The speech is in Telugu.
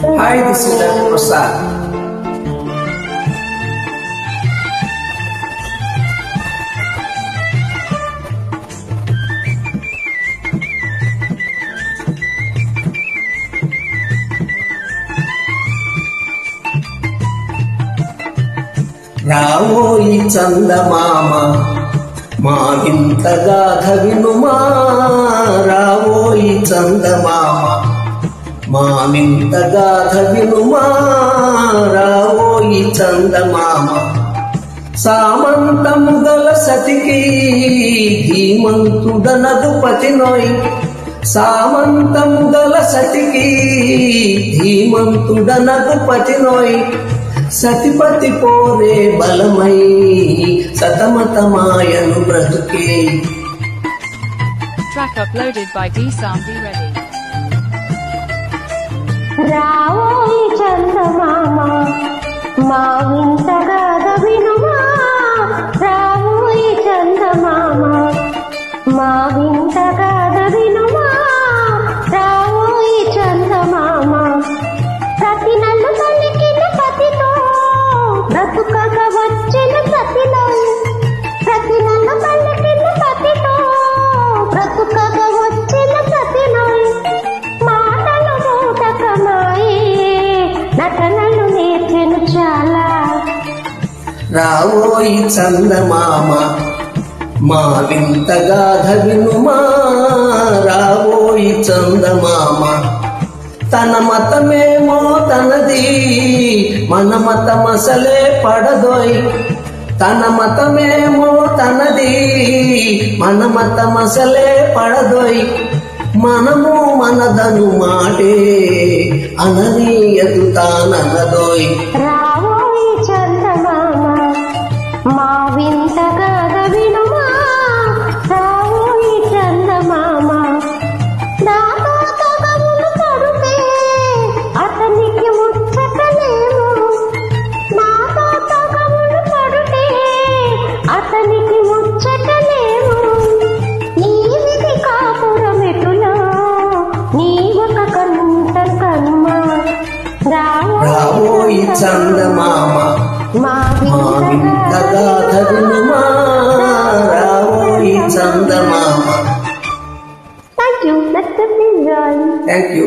Hi, this is Dr. Prasad. రావోయి చందమామ మా వింత గాథ వినుమా, రావోయి చందమామ మా వింత గాథ వినుమా, రావోయి చందమామ. సామంతము గల సతికి ధీమంతుడనదు పతినోయ్, సామంతము గల సతికి ధీమంతుడనదు పతినోయ్. సతిపతి పోరే బలమై సతమతమాయను బ్రతుకే. Track uploaded by D-Sound. Be ready. రావోయి చందమామ మా వింత గాథ వినుమా, రావోయి చందమామ మా వింత గాథ వినుమా, రావోయి చందమామ. ప్రతి నన్ను పలికిన పతితో బ్రతుకగా వచ్చిన సతిలో, ప్రతి నన్ను పలికిన పతితో బ్రతుకగా వచ్చిన సతిలో. మాటలు మూటకమాయే నటనలు నేర్చెను చాలా. రావోయి చందమామ మా వింత గాథ వినుమా, రావోయి చందమామ. తన మతమేమో తనది మన మతమసలే పడదోయ్, తన మతమేమో తనది మన మతమసలే పడదోయ్. మనము మనదను మాటే అననీయదు తాననదోయ్. రావోయి చందమామ మా వింత గాథ వినుమా, రావోయి చందమామ. నాతో తగవులు పడుతే అతనికి ముచ్చటలేము, నాతో తగవులు పడుతే అతనికి ముచ్చటలేము. నీ విధి కాపురమెటులో నీ ఒక కంట కన్మ. రావోయి చందమామ మా మా వింత గాథ వినుమా, రావోయి చందమామ. Thank you. Let's enjoy. Thank you.